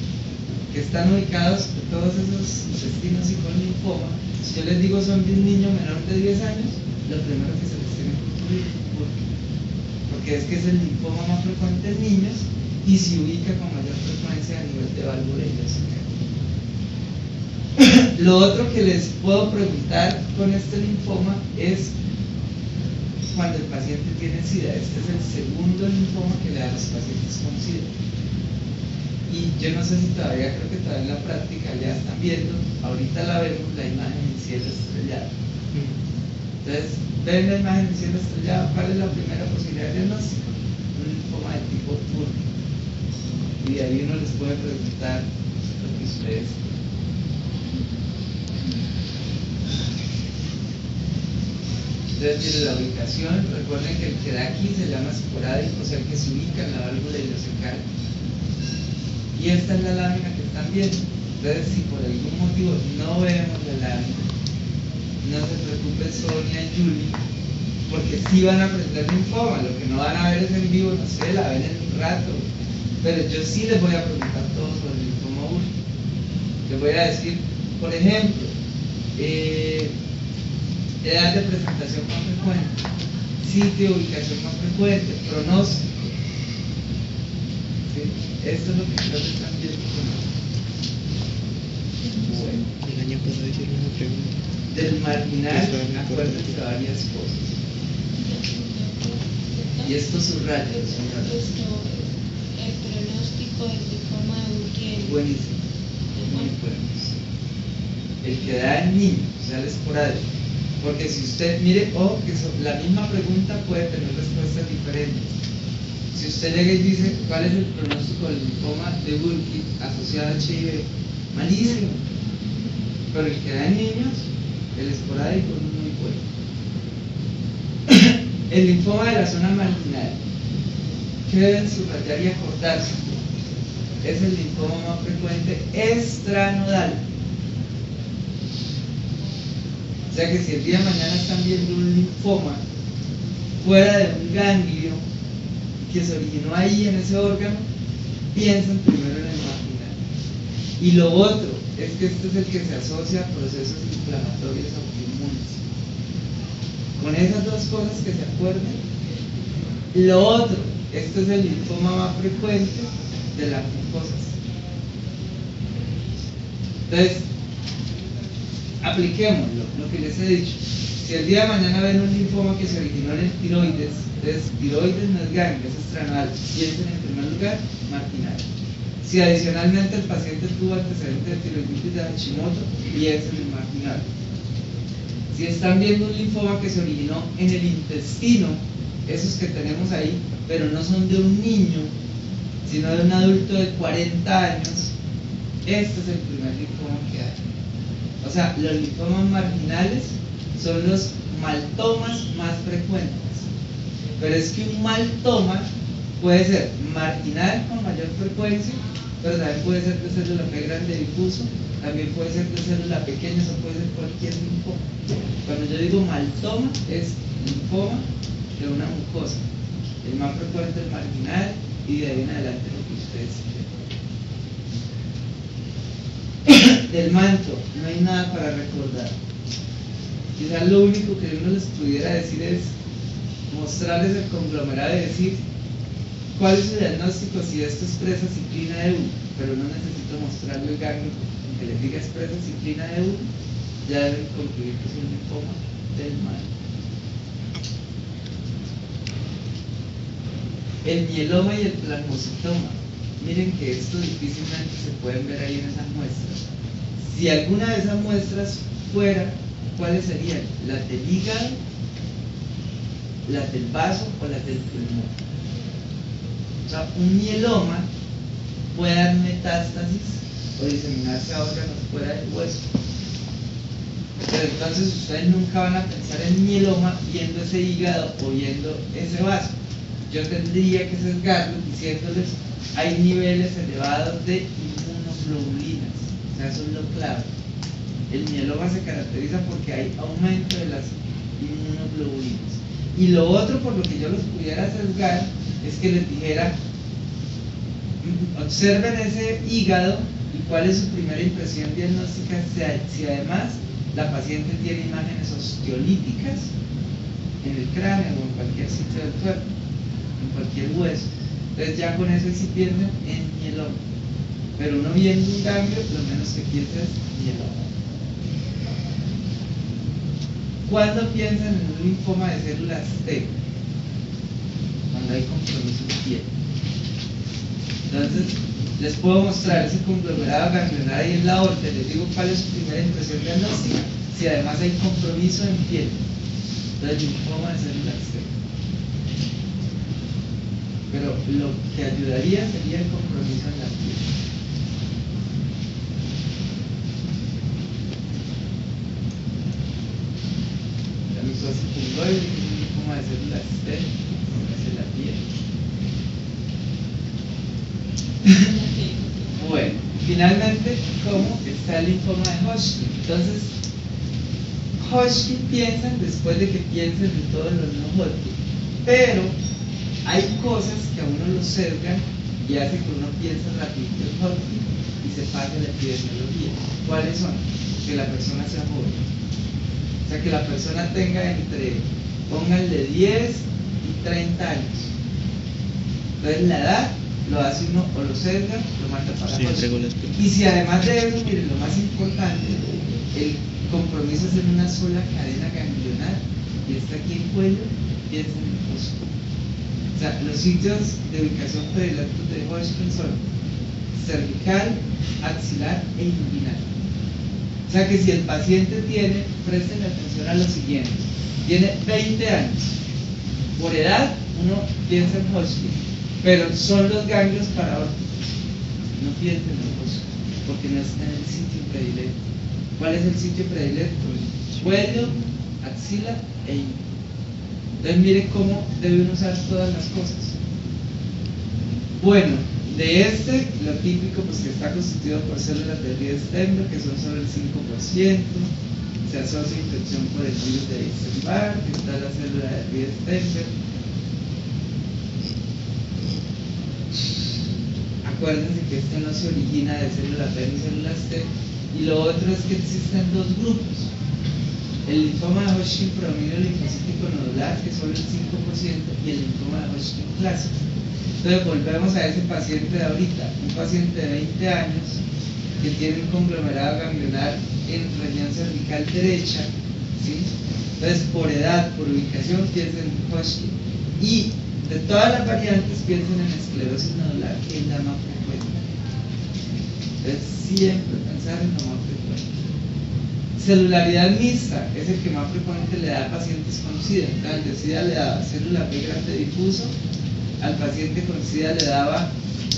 que están ubicados, todos esos intestinos y con linfoma, si yo les digo son de un niño menor de 10 años, lo primero que se les tiene que ocurrir, porque es que es el linfoma más frecuente en niños y se ubica con mayor frecuencia a nivel de válvula ileocecal. Lo otro que les puedo preguntar con este linfoma es cuando el paciente tiene SIDA. Este es el segundo linfoma que le da a los pacientes con SIDA. Y yo no sé si todavía, creo que todavía en la práctica ya están viendo, ahorita la vemos, la imagen en cielo estrellado. Entonces, ven la imagen en cielo estrellado, ¿cuál es la primera posibilidad de diagnóstico? Un linfoma de tipo Burkitt. Y de ahí uno les puede preguntar lo que ustedes quieren. Entonces, mire la ubicación, recuerden que el que da aquí se llama esporádico, o sea, el que se ubica en la válvula ileocecal. Y esta es la lámina que están viendo. Entonces, si por algún motivo no vemos la lámina, no se preocupe Sonia y Julie, porque sí van a aprender linfoma. Lo que no van a ver es en vivo, no sé, la ven en un rato. Pero yo sí les voy a preguntar todo sobre el linfoma Burkitt. Les voy a decir, por ejemplo, edad de presentación más frecuente, sitio de ubicación más frecuente, pronóstico. ¿Sí? Esto es lo que creo que están viendo. Bueno, el año pasado hicieron una pregunta. Del marginal, acuérdense de varias cosas. Y esto subraya. El pronóstico del linfoma de Burkitt. Buenísimo. Muy bueno. El que da en niños, o sea, el esporádico. Porque si usted, mire, ojo, que la misma pregunta puede tener respuestas diferentes. Si usted llega y dice, ¿cuál es el pronóstico del linfoma de Burkitt asociado a HIV? Malísimo. Pero el que da en niños, el esporádico es muy bueno. El linfoma de la zona marginal, ¿qué deben subrayar y acordarse? Es el linfoma más frecuente extranodal. O sea que si el día de mañana están viendo un linfoma fuera de un ganglio que se originó ahí en ese órgano, piensen primero en el marginal. Y lo otro es que este es el que se asocia a procesos inflamatorios autoinmunes. Con esas dos cosas que se acuerden. Lo otro, este es el linfoma más frecuente de las mucosas. Entonces, apliquémoslo, lo que les he dicho. Si el día de mañana ven un linfoma que se originó en el tiroides, entonces tiroides no es ganglio, es extranodal, piensen en primer lugar marginal. Si adicionalmente el paciente tuvo antecedentes de tiroiditis de Hashimoto, piensen en marginal. Si están viendo un linfoma que se originó en el intestino, esos que tenemos ahí, pero no son de un niño, sino de un adulto de 40 años, este es el primer linfoma que hay. O sea, los linfomas marginales son los maltomas más frecuentes. Pero es que un maltoma puede ser marginal con mayor frecuencia, pero también puede ser de célula P grande difuso, también puede ser de célula pequeña, eso puede ser cualquier linfoma. Cuando yo digo maltoma, es linfoma de una mucosa. El más frecuente es marginal y de ahí en adelante lo que ustedes quieran. Del manto, no hay nada para recordar. Quizás lo único que uno les pudiera decir es mostrarles el conglomerado y decir cuál es su diagnóstico si esto expresa ciclina de 1, pero no necesito mostrarle el ganglio que les diga expresa ciclina de 1, ya deben concluir que es un linfoma del mal. El mieloma y el plasmocitoma, miren que esto difícilmente se pueden ver ahí en esas muestras. Si alguna de esas muestras fuera, ¿cuáles serían? Las del hígado, las del vaso o las del pulmón. O sea, un mieloma puede dar metástasis o diseminarse a órganos fuera del hueso. Pero entonces ustedes nunca van a pensar en mieloma viendo ese hígado o viendo ese vaso. Yo tendría que sesgarlos diciéndoles hay niveles elevados de inmunoglobulinas. O sea, eso es lo clave. El mieloma se caracteriza porque hay aumento de las inmunoglobulinas. Y lo otro por lo que yo los pudiera sesgar es que les dijera, observen ese hígado y cuál es su primera impresión diagnóstica, si además la paciente tiene imágenes osteolíticas en el cráneo o en cualquier sitio del cuerpo, en cualquier hueso. Entonces ya con eso sí piensan en mieloma. Pero uno viendo un ganglio, lo menos que piensa es mieloma. ¿Cuándo piensan en un linfoma de células T? Cuando hay compromiso de piel. Entonces, les puedo mostrar ese conglomerado ganglionar ahí en la aorta, les digo cuál es su primera impresión diagnóstica, si además hay compromiso en piel. Entonces, linfoma de células T. Pero lo que ayudaría sería el compromiso en la piel. La micosis fungoide, que es un linfoma de células T, hacia la piel. Bueno, finalmente, ¿cómo está el linfoma de Hodgkin? Entonces, Hodgkin piensan después de que piensen en todos los no Hodgkin, pero hay cosas que a uno lo sesgan y hace que uno piense rapidito en Hodgkin y se pase la epidemiología. ¿Cuáles son? Que la persona sea joven. O sea, que la persona tenga entre, pónganle 10 y 30 años. Entonces la edad lo hace uno o lo sesga, lo manda para Hodgkin. Y si además de eso, miren, lo más importante, el compromiso es en una sola cadena ganglionar y está aquí en cuello, piensa en el Hodgkin. O sea, los sitios de ubicación predilectos de Hodgkin son cervical, axilar e inguinal. O sea que si el paciente tiene, presten atención a lo siguiente, tiene 20 años, por edad uno piensa en Hodgkin, pero son los ganglios paraórticos, no piensen en Hodgkin, porque no está en el sitio predilecto. ¿Cuál es el sitio predilecto? Cuello, axila e inguinal. Entonces mire cómo deben usar todas las cosas. Bueno, de lo típico, pues que está constituido por células de Wiedenstein, que son sobre el 5%, se asocia infección por el virus de Epstein-Barr, que está la célula de Wiedenstein. Acuérdense que esto no se origina de células B ni células T, y lo otro es que existen dos grupos. El linfoma de Hodgkin predominio linfocítico nodular, que es solo el 5%, y el linfoma de Hodgkin clásico. Entonces volvemos a ese paciente de ahorita, un paciente de 20 años que tiene un conglomerado ganglionar en región cervical derecha, ¿sí? Entonces por edad, por ubicación, piensen en Hodgkin. Y de todas las variantes piensen en esclerosis nodular, que es la más frecuente. Entonces siempre pensar en lo más frecuente. Celularidad mixta es el que más frecuente le da a pacientes con SIDA. Entonces, al de SIDA le daba célula B grande difuso, al paciente con SIDA le daba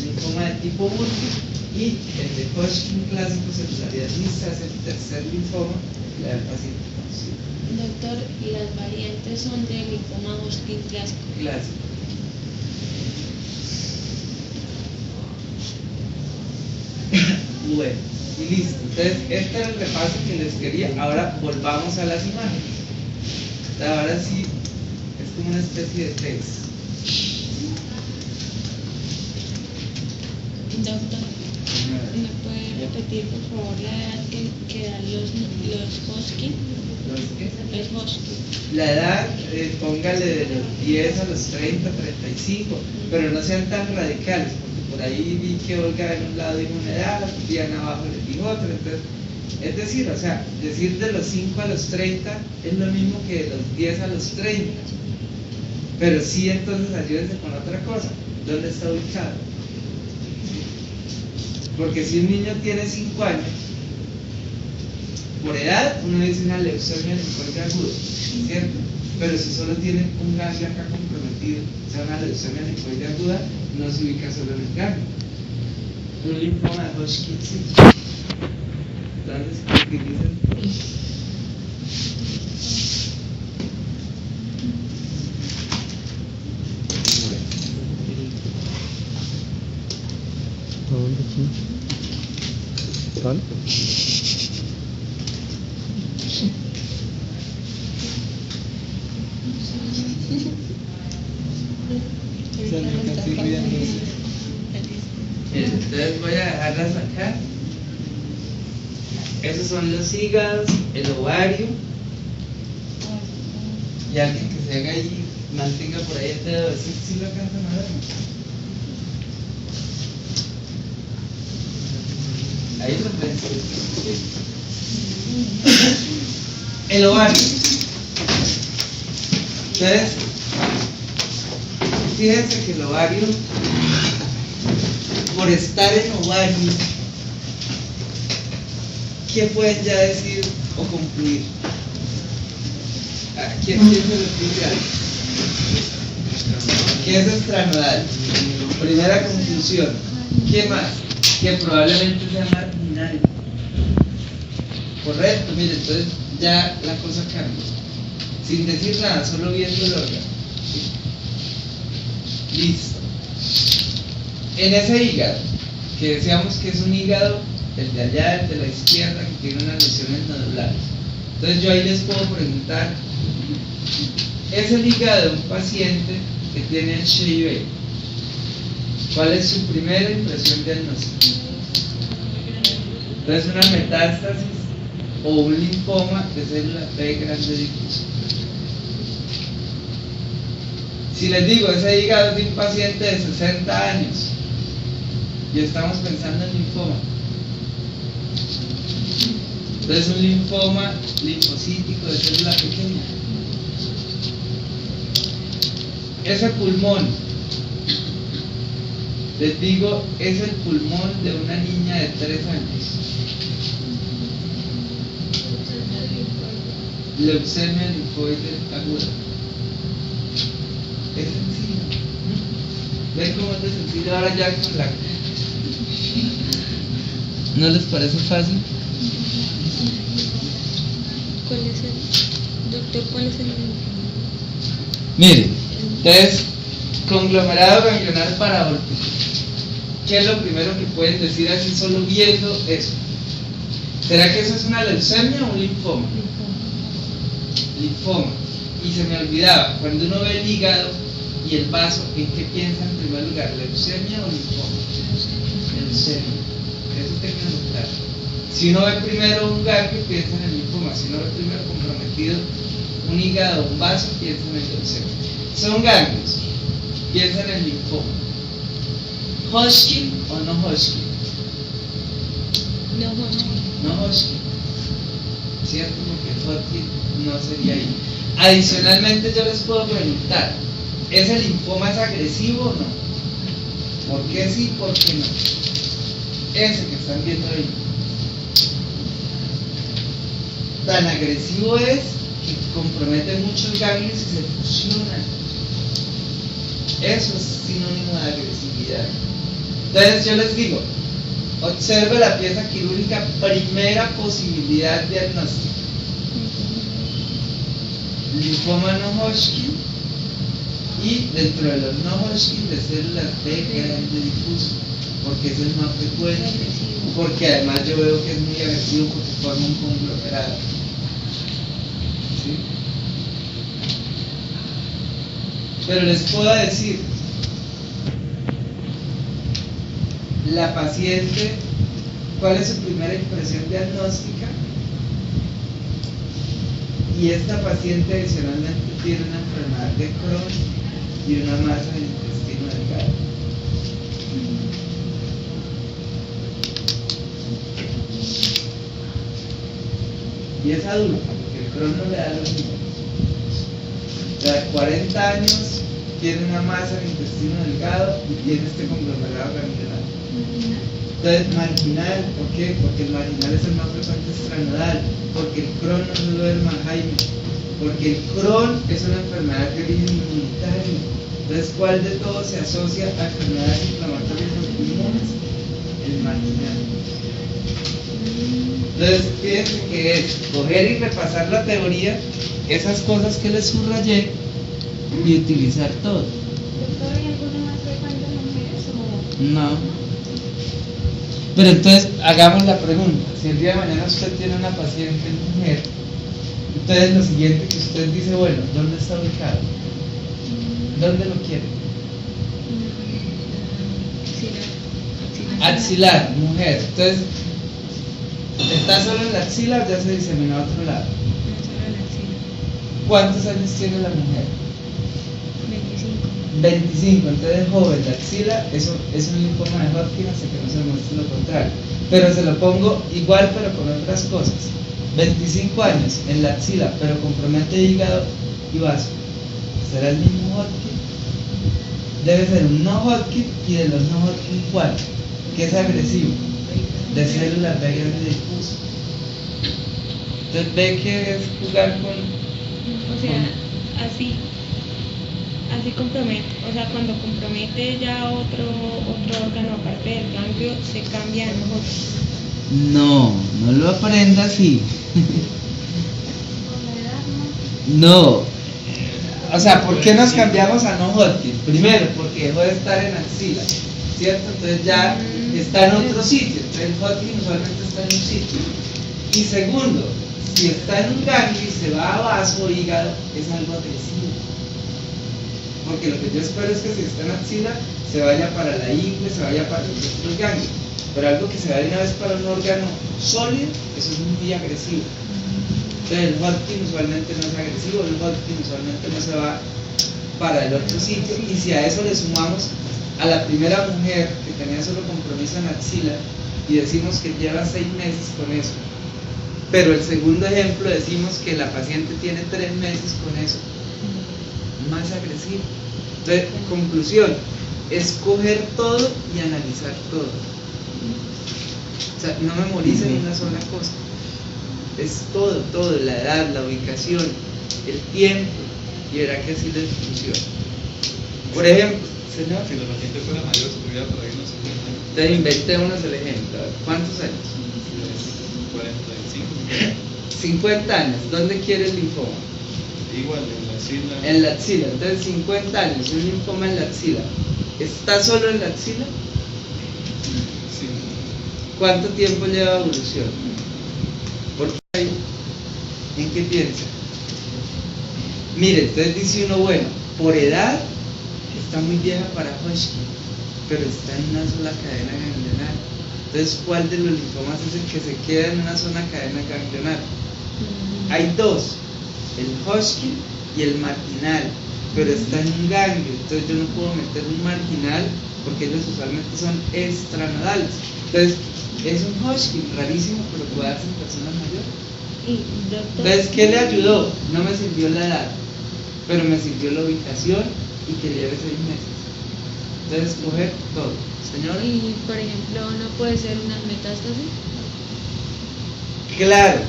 linfoma de tipo múltiple, y el de Hodgkin clásico, celularidad mixta, es el tercer linfoma que le da al paciente con SIDA. Doctor, ¿y las variantes son de linfoma Hodgkin clásico? Clásico. Bueno, y listo. Entonces, este era el repaso que les quería. Ahora volvamos a las imágenes. Ahora sí, es como una especie de test. Doctor, ¿me puede repetir por favor la edad que dan los Hodgkin? Es Hodgkin. La edad, póngale de los 10 a los 30, 35, pero no sean tan radicales, porque por ahí vi que Olga en un lado dijo una edad, Diana abajo le dijo otra, entonces, es decir, o sea, decir de los 5 a los 30 es lo mismo que de los 10 a los 30, pero sí, entonces ayúdense con otra cosa, ¿dónde está ubicado? Porque si un niño tiene 5 años, por edad uno dice una leucemia linfoide aguda, ¿cierto? Pero si solo tiene un ganglio acá comprometido, o sea, una leucemia linfoide aguda, no se ubica solo en el ganglio. Un linfoma de Hodgkin sí. Entonces, ¿qué utilizan? ¿Dónde aquí? ¿Tal? Entonces voy a dejarlas acá. Esos son los hígados, el ovario. Y alguien que se haga ahí, mantenga por ahí el dedo, si lo alcanzan a ver. Ahí lo ven. El ovario. Entonces, fíjense que el ovario, por estar en ovario, ¿qué pueden ya decir o concluir? ¿Quién se refiere a algo? ¿Qué es extranodal? Primera conclusión. ¿Qué más? Que probablemente sea marginario. Correcto, mire, entonces ya la cosa cambia. Sin decir nada, solo viendo el órgano. ¿Sí? Listo. En ese hígado, que decíamos que es un hígado, el de allá, el de la izquierda, que tiene unas lesiones nodulares. Entonces yo ahí les puedo preguntar, es el hígado de un paciente que tiene HIV. ¿Cuál es su primera impresión diagnóstica? Entonces una metástasis o un linfoma de célula B grande difusa. Si les digo, ese hígado es de un paciente de 60 años y estamos pensando en linfoma, entonces un linfoma linfocítico de célula pequeña. Ese pulmón, les digo, es el pulmón de una niña de 3 años. Leucemia linfoide aguda. Es sencillo. ¿Ven cómo es de sencillo? Ahora ya con la... ¿No les parece fácil? ¿Cuál es el, doctor, cuál es el? Miren, entonces, conglomerado ganglionar parabólico. ¿Qué es lo primero que pueden decir así solo viendo eso? ¿Será que eso es una leucemia o un linfoma? Linfoma. Y se me olvidaba, cuando uno ve el hígado y el vaso, ¿en qué piensa en primer lugar? ¿Leucemia o linfoma? Leucemia. Eso tenganlo claro. Si uno ve primero un ganglio, piensa en el linfoma. Si uno ve primero comprometido un hígado o un vaso, piensa en el leucemia. Son ganglios, piensa en el linfoma. ¿Hodgkin o no Hodgkin? No, Hodgkin. No Hodgkin. ¿Cierto? Porque Hodgkin no sería ahí. Adicionalmente yo les puedo preguntar, ¿ese linfoma es agresivo o no? ¿Por qué sí? ¿Por qué no? Ese que están viendo ahí. Tan agresivo es que compromete muchos ganglios y se fusionan. Eso es sinónimo de agresividad. Entonces yo les digo, observe la pieza quirúrgica, primera posibilidad diagnóstica. Linfoma no Hodgkin y dentro de los no Hodgkin de células B grande difuso, porque es el más frecuente, porque además yo veo que es muy agresivo porque forma un conglomerado. ¿Sí? Pero les puedo decir, la paciente, ¿cuál es su primera impresión diagnóstica? Y esta paciente adicionalmente tiene una enfermedad de Crohn y una masa del intestino delgado. Y es adulta, porque el Crohn no le da los niños. O sea, 40 años, tiene una masa en el intestino delgado y tiene este conglomerado ganglionar. Entonces, marginal, ¿por qué? Porque el marginal es el más frecuente extranodal, porque el Crohn no es lo del Jaime, porque el Crohn es una enfermedad de origen inmunitario. Entonces, ¿cuál de todos se asocia a enfermedades inflamatorias autoinmunes? El marginal. Entonces, fíjense que es coger y repasar la teoría, esas cosas que les subrayé, y utilizar todo. ¿Doctor, hay alguna más frecuente en mujeres o...? No. Pero entonces, hagamos la pregunta. Si el día de mañana usted tiene una paciente mujer, entonces lo siguiente que usted dice, bueno, ¿dónde está ubicado? ¿Dónde lo quiere? Axilar, mujer. Entonces, ¿está solo en la axila o ya se diseminó a otro lado? ¿Cuántos años tiene la mujer? 25, entonces joven, la axila es un linfoma de Hodgkin hasta que no se muestre lo contrario. Pero se lo pongo igual, pero con otras cosas. 25 años en la axila, pero compromete hígado y vaso. ¿Será el mismo Hodgkin? Debe ser un no Hodgkin, y de los no Hodgkin, ¿cuál? Que es agresivo, de células de difuso. Entonces ve que es jugar con... O sea, así compromete, o sea, cuando compromete ya otro órgano aparte del ganglio, se cambia a no. No lo aprenda así. No. O sea, ¿por qué nos cambiamos a no Hodgkin? Primero, porque dejó de estar en axila, ¿cierto? Entonces ya está en otro sitio. El Hodgkin usualmente está en un sitio. Y segundo, si está en un ganglio y se va a vaso o hígado, es algo agresivo. Porque lo que yo espero es que si está en axila, se vaya para la ingle, se vaya para los otros ganglios. Pero algo que se va de una vez para un órgano sólido, eso es muy agresivo. Entonces el Hodgkin usualmente no es agresivo, el Hodgkin usualmente no se va para el otro sitio. Y si a eso le sumamos a la primera mujer que tenía solo compromiso en axila y decimos que lleva 6 meses con eso, pero el segundo ejemplo decimos que la paciente tiene 3 meses con eso, más agresivo. Entonces, conclusión, escoger todo y analizar todo. O sea, no memoricen una sola cosa. Es todo, la edad, la ubicación, el tiempo, y verá que así les funciona. Por ejemplo, señor, si la paciente fuera mayor, se podría por ahí unos 50 años. Entonces inventémonos el ejemplo. A ver, ¿cuántos años? 45. 50 años. ¿Dónde quiere el linfoma? Igual, en la axila. En la axila. Entonces 50 años, un linfoma en la axila. ¿Está solo en la axila? Sí. ¿Cuánto tiempo lleva evolución? ¿Por qué? ¿En qué piensa? Mire, entonces dice uno, bueno, por edad está muy vieja para Hodgkin, pero está en una sola cadena ganglionar. Entonces, ¿cuál de los linfomas es el que se queda en una sola cadena ganglionar? Hay dos, el Hodgkin y el marginal, pero está en un ganglio. Entonces yo no puedo meter un marginal porque ellos usualmente son extranodales. Entonces, es un Hodgkin rarísimo, pero puede darse en personas mayores. Entonces, ¿qué le ayudó? No me sirvió la edad, pero me sirvió la ubicación y que lleve 6 meses. Entonces, escoger todo. Señora. Y, por ejemplo, ¿no puede ser una metástasis? Claro,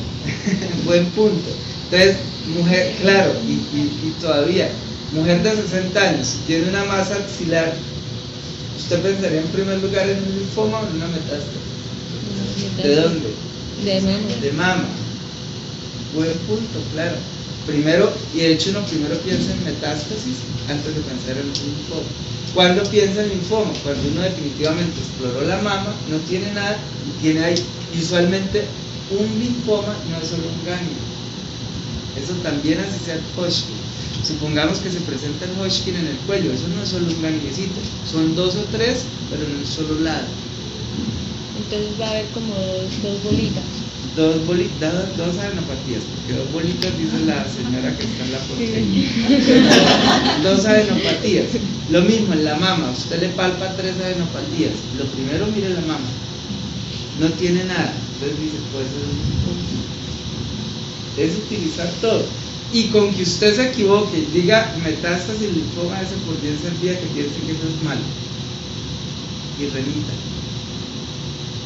buen punto. Entonces, mujer, claro, y todavía, mujer de 60 años, si tiene una masa axilar, ¿usted pensaría en primer lugar en un linfoma o en una metástasis? ¿De dónde? De mama. De mama. Buen punto, claro. Primero, y de hecho uno primero piensa en metástasis antes de pensar en un linfoma. ¿Cuándo piensa en linfoma? Cuando uno definitivamente exploró la mama, no tiene nada y tiene ahí, y usualmente un linfoma no es solo un ganglio. Eso también así sea el Hodgkin. Supongamos que se presenta el Hodgkin en el cuello, eso no es solo un gangliecito, son 2 o 3, pero en un solo lado. Entonces va a haber como dos bolitas. dos adenopatías, porque 2 bolitas dice la señora que está en la portería. 2 adenopatías. Lo mismo en la mama, usted le palpa 3 adenopatías. Lo primero, mire la mama. No tiene nada. Entonces dice, pues es utilizar todo. Y con que usted se equivoque y diga metástasis linfoma, ese por bien servida, que piense que eso es malo. Y remita.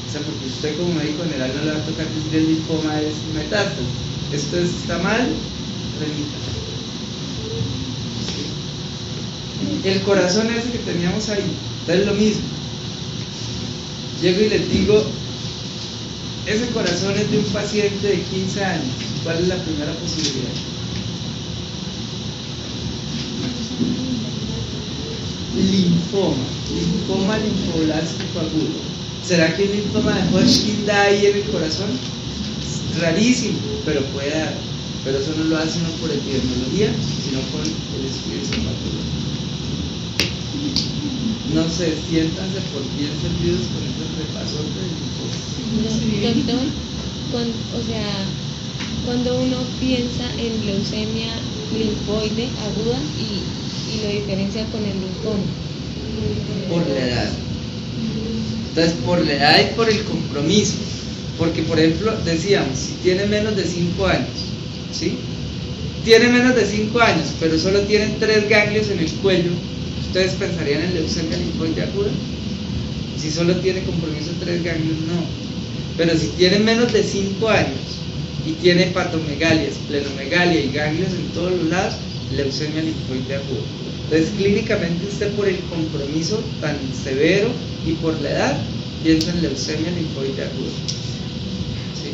O sea, porque usted como médico general no le va a tocar decir el linfoma es metástasis. Esto está mal, remita. ¿Sí? El corazón ese que teníamos ahí, es lo mismo. Llego y les digo, ese corazón es de un paciente de 15 años. ¿Cuál es la primera posibilidad? Linfoma linfoblástico agudo. ¿Será que el linfoma de Hodgkin da ahí en el corazón? Es rarísimo, pero puede dar. Pero eso no lo hace uno por epidemiología, sino por el estudio histopatológico. No sé, siéntanse por bien servidos con este repaso del linfoma. Doctor, cuando uno piensa en leucemia linfoide aguda y lo diferencia con el linfoma. Por la edad. Entonces, por la edad y por el compromiso. Porque, por ejemplo, decíamos, si tiene menos de 5 años, ¿sí? Tiene menos de 5 años, pero solo tienen 3 ganglios en el cuello, ¿ustedes pensarían en leucemia linfoide aguda? Si solo tiene compromiso 3 ganglios, no. Pero si tiene menos de 5 años y tiene hepatomegalia, esplenomegalia y ganglios en todos los lados, leucemia linfoide aguda. Entonces, clínicamente usted por el compromiso tan severo y por la edad, piensa en leucemia linfoide aguda. ¿Sí?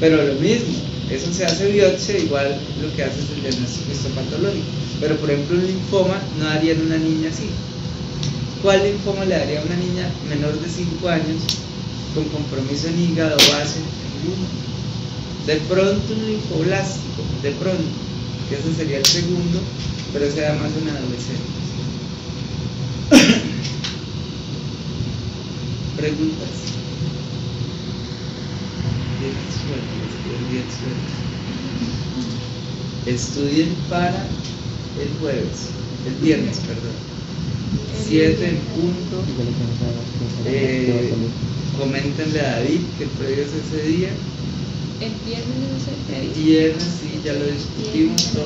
Pero lo mismo, eso se hace biopsia, igual lo que hace es el diagnóstico histopatológico. Pero por ejemplo, un linfoma no daría en una niña así. ¿Cuál linfoma le daría a una niña menor de 5 años con compromiso en hígado, vaso? Ninguno. De pronto un linfoblástico, de pronto, que ese sería el segundo, pero ese da más en adolescentes. Preguntas. Bien sueltos, bien sueltos. Estudien para el jueves, el viernes, perdón. 7 en punto. Coméntenle a David que el previo es ese día. ¿El viernes no es el previo? Viernes, sí, ya lo discutimos todo.